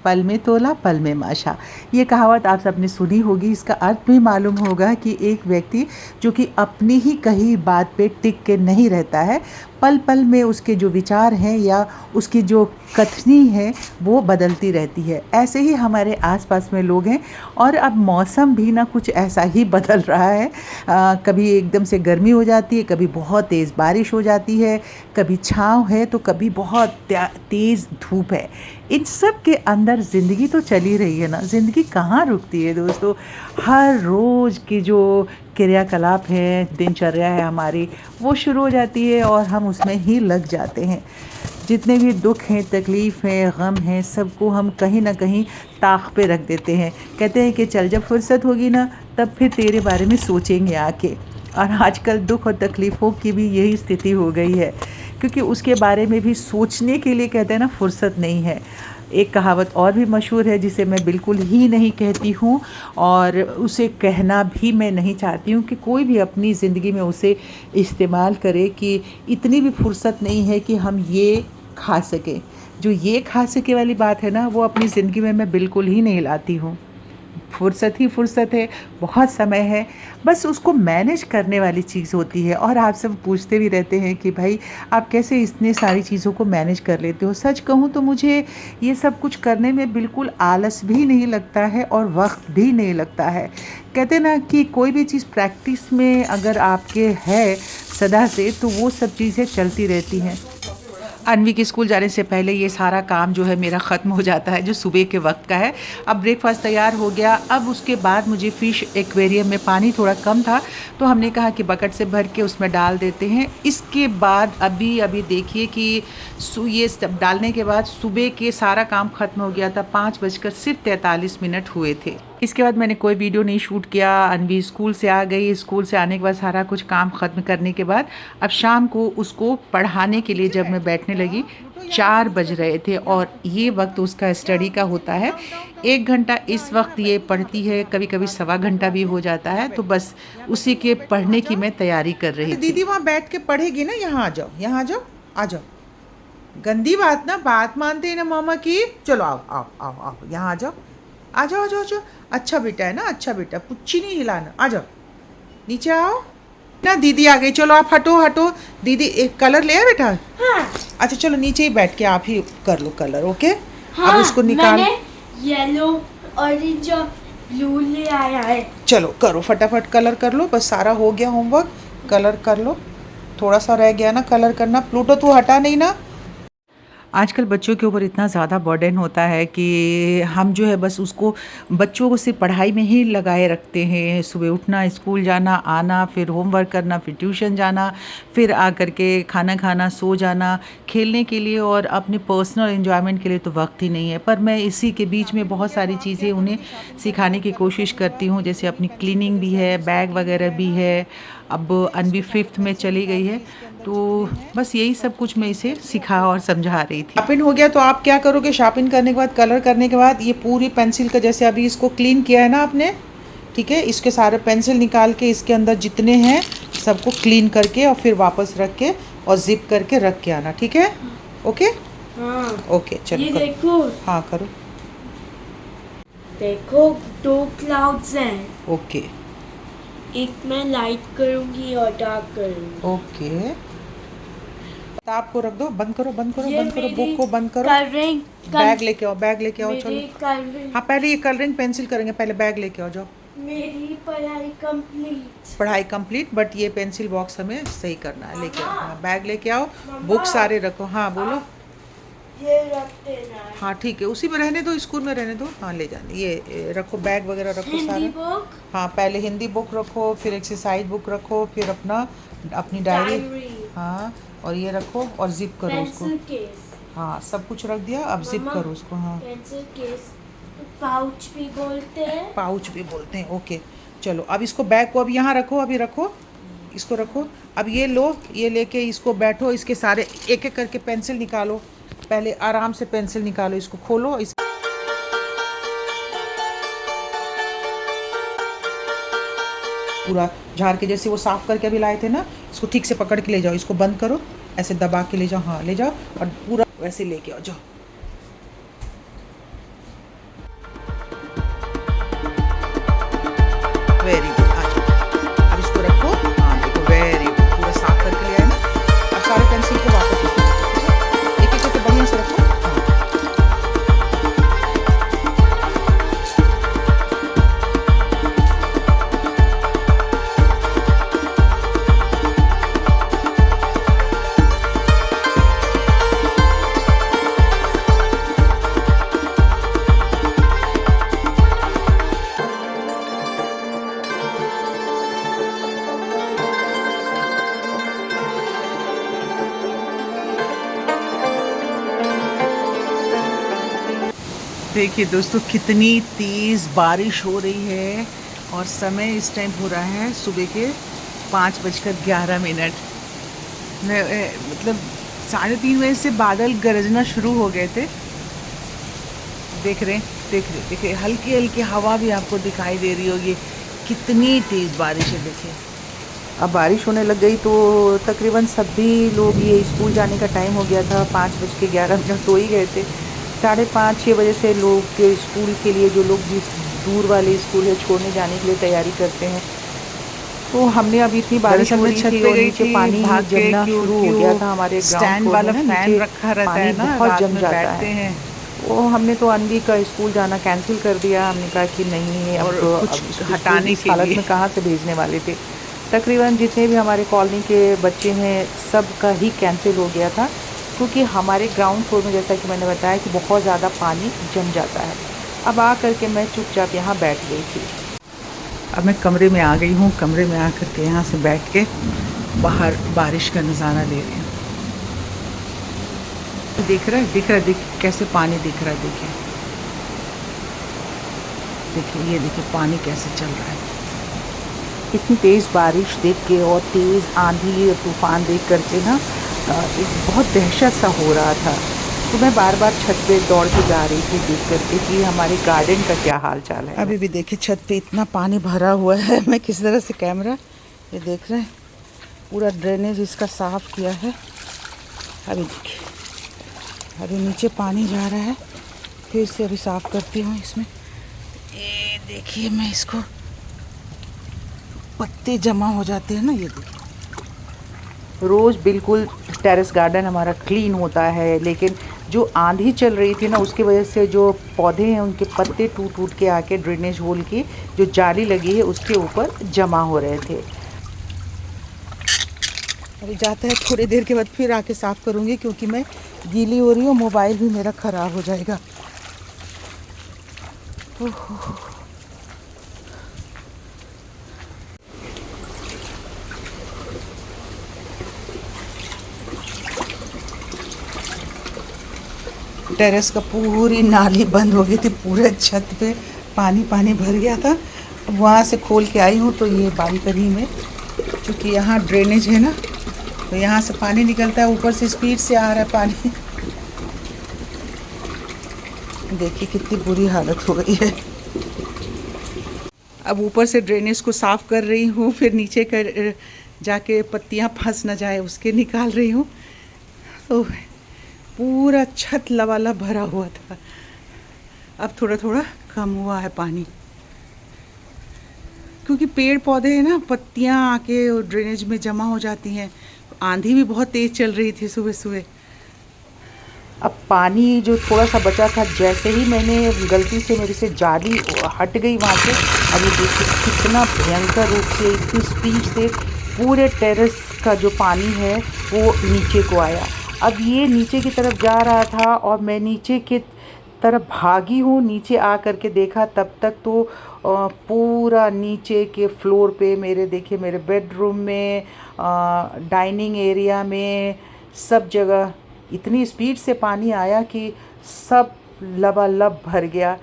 पल में तोला पल में माशा। ये कहावत आप सबने सुनी होगी। इसका अर्थ भी मालूम होगा कि एक व्यक्ति जो कि अपनी ही कही बात पे टिक के नहीं रहता है, पल पल में उसके जो विचार हैं या उसकी जो कथनी है वो बदलती रहती है। ऐसे ही हमारे आसपास में लोग हैं और अब मौसम भी ना कुछ ऐसा ही बदल रहा है। कभी एकदम से गर्मी हो जाती है, कभी बहुत तेज़ बारिश हो जाती है, कभी छाँव है तो कभी बहुत तेज़ धूप है। इन सब के अंदर ज़िंदगी तो चली रही है ना, ज़िंदगी कहाँ रुकती है दोस्तों। हर रोज़ की जो क्रियाकलाप है, दिनचर्या है हमारी, वो शुरू हो जाती है और हम उसमें ही लग जाते हैं। जितने भी दुख हैं, तकलीफ़ हैं, गम हैं, सबको हम कहीं ना कहीं ताक पे रख देते हैं। कहते हैं कि चल जब फुर्सत होगी ना तब फिर तेरे बारे में सोचेंगे आके। और आजकल दुख और तकलीफ़ों की भी यही स्थिति हो गई है, क्योंकि उसके बारे में भी सोचने के लिए कहते हैं ना फुर्सत नहीं है। एक कहावत और भी मशहूर है जिसे मैं बिल्कुल ही नहीं कहती हूँ और उसे कहना भी मैं नहीं चाहती हूँ कि कोई भी अपनी ज़िंदगी में उसे इस्तेमाल करे, कि इतनी भी फुर्सत नहीं है कि हम ये खा सकें। जो ये खा सके वाली बात है ना, वो अपनी ज़िंदगी में मैं बिल्कुल ही नहीं लाती हूँ। फुर्सत ही फुर्सत है, बहुत समय है, बस उसको मैनेज करने वाली चीज़ होती है। और आप सब पूछते भी रहते हैं कि भाई आप कैसे इतनी सारी चीज़ों को मैनेज कर लेते हो। सच कहूँ तो मुझे ये सब कुछ करने में बिल्कुल आलस भी नहीं लगता है और वक्त भी नहीं लगता है। कहते ना कि कोई भी चीज़ प्रैक्टिस में अगर आपके है सदा से, तो वो सब चीज़ें चलती रहती हैं। अन्वी के स्कूल जाने से पहले ये सारा काम जो है मेरा ख़त्म हो जाता है, जो सुबह के वक्त का है। अब ब्रेकफास्ट तैयार हो गया। अब उसके बाद मुझे फ़िश एक्वेरियम में पानी थोड़ा कम था, तो हमने कहा कि बकेट से भर के उसमें डाल देते हैं। इसके बाद अभी देखिए कि ये सब डालने के बाद सुबह के सारा काम ख़त्म हो गया था। 5:43 हुए थे। इसके बाद मैंने कोई वीडियो नहीं शूट किया। अन्वी स्कूल से आ गई। स्कूल से आने के बाद सारा कुछ काम ख़त्म करने के बाद अब शाम को उसको पढ़ाने के लिए जब मैं बैठने लगी, 4 बज रहे थे और ये वक्त उसका स्टडी का होता है। 1 घंटा इस वक्त ये पढ़ती है, कभी कभी सवा घंटा भी हो जाता है। तो बस उसी के पढ़ने की मैं तैयारी कर रही थी। दीदी वहाँ बैठ के पढ़ेगी ना, यहाँ आ जाओ, यहाँ आ जाओ, आ जाओ। गंदी बात ना, बात मानते हैं ना मामा की। चलो आओ आओ आओ आओ, यहाँ आ जाओ, आ जाओ आ जाओ आ जाओ। अच्छा बेटा है ना, अच्छा बेटा, पुच्ची नहीं हिलाना। आ जाओ, नीचे आओ ना। दीदी आ गई, चलो आप हटो हटो। दीदी एक कलर ले आए बेटा। हाँ। अच्छा चलो नीचे ही बैठ के आप ही कर लो कलर, ओके। हाँ, अब उसको निकाल। मैंने येलो ऑरेंज और ब्लू ले आया है। चलो करो फटाफट कलर कर लो, बस सारा हो गया होमवर्क। कलर कर लो, थोड़ा सा रह गया ना कलर करना। प्लूटो तू हटा नहीं ना। आजकल बच्चों के ऊपर इतना ज़्यादा बर्डन होता है कि हम जो है बस उसको, बच्चों को सिर्फ पढ़ाई में ही लगाए रखते हैं। सुबह उठना, स्कूल जाना, आना, फिर होमवर्क करना, फिर ट्यूशन जाना, फिर आकर के खाना खाना, सो जाना। खेलने के लिए और अपने पर्सनल एंजॉयमेंट के लिए तो वक्त ही नहीं है। पर मैं इसी के बीच में बहुत सारी चीज़ें उन्हें सिखाने की कोशिश करती हूँ। जैसे अपनी क्लीनिंग भी है, बैग वगैरह भी है। अब अन्वी 5th में चली गई है, तो बस यही सब कुछ मैं इसे सिखा और समझा रही थी। शॉपिंग हो गया तो आप क्या करोगे, शॉपिंग करने के बाद, कलर करने के बाद, ये पूरी पेंसिल का जैसे अभी इसको क्लीन किया है ना आपने, ठीक है, इसके सारे पेंसिल निकाल के इसके अंदर जितने हैं सबको क्लीन करके और फिर वापस रख के और जिप करके रख के आना, ठीक है। ओके हाँ। ओके चलो ये करो। देखो, हाँ करो। देखो 2 क्लाउड्स हैं। ओके एक मैं लाइट करूंगी और डार्क करूंगी। ओके, किताब को रख दो, बंद करो बंद करो ये बंद करो, मेरी बुक को बंद करो। कलरिंग बैग लेके आओ, बैग लेके आओ, मेरी चलो। कलरिंग हाँ पहले ये कलरिंग पेंसिल करेंगे, पहले बैग लेके आओ, जाओ। मेरी पढ़ाई कंप्लीट। पढ़ाई कंप्लीट, बट ये पेंसिल बॉक्स हमें सही करना है। लेके आओ, हाँ बैग लेके आओ, मम्मा। बुक सारे रखो। हाँ बोलो। ये रख देना है। हाँ ठीक है, उसी में रहने दो, स्कूल में रहने दो। हाँ ले जाने, ये रखो, बैग वगैरह रखो हिंदी सारा। बुक, हाँ पहले हिंदी बुक रखो, फिर एक्सरसाइज बुक रखो, फिर अपनी डायरी। डायरी, हाँ और ये रखो और जिप करो उसको। Pencil case. हाँ सब कुछ रख दिया, अब जिप मम्मा, करो उसको। हाँ पेंसिल केस पाउच भी बोलते हैं। पाउच भी बोलते हैं, ओके। चलो अब इसको, बैग को अब यहाँ रखो, अभी रखो, इसको रखो। अब ये लो, ये लेके इसको बैठो, इसके सारे एक एक करके पेंसिल निकालो। पहले आराम से पेंसिल निकालो, इसको खोलो। पूरा झाड़ के, जैसे वो साफ करके अभी लाए थे ना, इसको ठीक से पकड़ के ले जाओ, इसको बंद करो, ऐसे दबा के ले जाओ। हाँ ले जाओ और पूरा वैसे लेके आओ, जाओ। देखिए दोस्तों कितनी तेज़ बारिश हो रही है और समय इस टाइम हो रहा है सुबह के 5:11। मतलब 3:30 बजे से बादल गरजना शुरू हो गए थे। देखिए हल्की हल्की हवा भी आपको दिखाई दे रही होगी। कितनी तेज़ बारिश है देखिए। अब बारिश होने लग गई तो तकरीबन सभी लोग, ये स्कूल जाने का टाइम हो गया था, 5:11 सो ही गए थे। 5:30-6 बजे से लोग के स्कूल के लिए, जो लोग जिस दूर वाले स्कूल है छोड़ने जाने के लिए तैयारी करते हैं, तो हमने अभी इतनी बारिश हो रही थी और नीचे पानी जमना शुरू हो गया था। हमारे ग्राउंड वाला फैन रखा रहता है ना, बहुत जम जाता है। वो हमने तो अनवी का स्कूल जाना कैंसिल कर दिया। हमने कहा कि नहीं, अब कुछ हटाने की हालत में कहाँ से भेजने वाले थे। तकरीबन जितने भी हमारे कॉलोनी के बच्चे हैं सब का ही कैंसिल हो गया था, क्योंकि हमारे ग्राउंड फ्लोर में, जैसा कि मैंने बताया, कि बहुत ज़्यादा पानी जम जाता है। अब आ करके मैं चुपचाप यहाँ बैठ गई थी। अब मैं कमरे में आ गई हूँ। कमरे में आ करके यहाँ से बैठ के बाहर बारिश का नज़ारा ले रही हूँ। दिख रहा है कैसे पानी दिख रहा है। देखिए ये देखिए पानी कैसे चल रहा है। इतनी तेज़ बारिश देख के और तेज़ आंधी और तूफ़ान देख करके ना एक बहुत दहशत सा हो रहा था। तो मैं बार बार छत पे दौड़ के जा रही थी देख करके कि हमारे गार्डन का क्या हाल चाल है। अभी भी देखिए छत पे इतना पानी भरा हुआ है। मैं किस तरह से कैमरा, ये देख रहे हैं, पूरा ड्रेनेज इसका साफ़ किया है। अभी देखिए अभी नीचे पानी जा रहा है, फिर से अभी साफ़ करती हूँ इसमें। ये देखिए, मैं इसको, पत्ते जमा हो जाते हैं ना, ये देखिए। रोज़ बिल्कुल टेरेस गार्डन हमारा क्लीन होता है, लेकिन जो आंधी चल रही थी ना, उसकी वजह से जो पौधे हैं उनके पत्ते टूट के आके ड्रेनेज होल की जो जाली लगी है उसके ऊपर जमा हो रहे थे। अभी जाता है, थोड़ी देर के बाद फिर आके साफ़ करूँगी, क्योंकि मैं गीली हो रही हूँ। मोबाइल भी मेरा ख़राब हो जाएगा। ओह, टेरेस का पूरी नाली बंद हो गई थी। पूरे छत पे पानी भर गया था। वहाँ से खोल के आई हूँ तो ये बालकनी में, क्योंकि यहाँ ड्रेनेज है ना, तो यहाँ से पानी निकलता है, ऊपर से स्पीड से आ रहा है पानी। देखिए कितनी बुरी हालत हो गई है। अब ऊपर से ड्रेनेज को साफ़ कर रही हूँ, फिर नीचे कर जाके पत्तियाँ फंस न जाए उसके निकाल रही हूँ। तो पूरा छत लबालब भरा हुआ था। अब थोड़ा थोड़ा कम हुआ है पानी, क्योंकि पेड़ पौधे हैं ना, पत्तियाँ आके ड्रेनेज में जमा हो जाती हैं। आंधी भी बहुत तेज़ चल रही थी सुबह सुबह। अब पानी जो थोड़ा सा बचा था, जैसे ही मैंने गलती से मेरे से जाली हट गई वहाँ से, अब ये देखिए कितना भयंकर रूप से, इतनी स्पीड से पूरे टेरेस का जो पानी है वो नीचे को आया। अब ये नीचे की तरफ जा रहा था और मैं नीचे की तरफ भागी हूँ। नीचे आ करके देखा, तब तक तो पूरा नीचे के फ्लोर पे मेरे, देखिए मेरे बेडरूम में, डाइनिंग एरिया में, सब जगह इतनी स्पीड से पानी आया कि सब लबालब भर गया।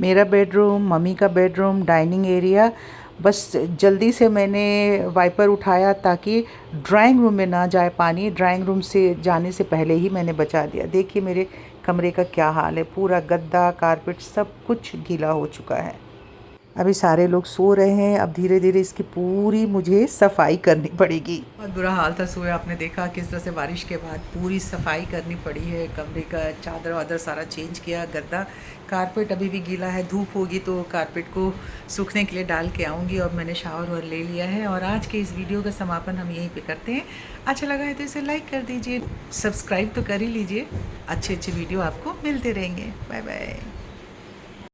मेरा बेडरूम, मम्मी का बेडरूम, डाइनिंग एरिया। बस जल्दी से मैंने वाइपर उठाया ताकि ड्राइंग रूम में ना जाए पानी। ड्राइंग रूम से जाने से पहले ही मैंने बचा दिया। देखिए मेरे कमरे का क्या हाल है। पूरा गद्दा, कारपेट, सब कुछ गीला हो चुका है। अभी सारे लोग सो रहे हैं। अब धीरे धीरे इसकी पूरी मुझे सफाई करनी पड़ेगी। बहुत बुरा हाल था सुबह, आपने देखा किस तरह से बारिश के बाद पूरी सफाई करनी पड़ी है। कमरे का चादर वादर सारा चेंज किया, गद्दा, कारपेट अभी भी गीला है। धूप होगी तो कारपेट को सूखने के लिए डाल के आऊँगी। और मैंने शावर और ले लिया है। और आज के इस वीडियो का समापन हम यहीं पे करते हैं। अच्छा लगा है तो इसे लाइक कर दीजिए, सब्सक्राइब तो कर ही लीजिए। अच्छे वीडियो आपको मिलते रहेंगे। Bye bye.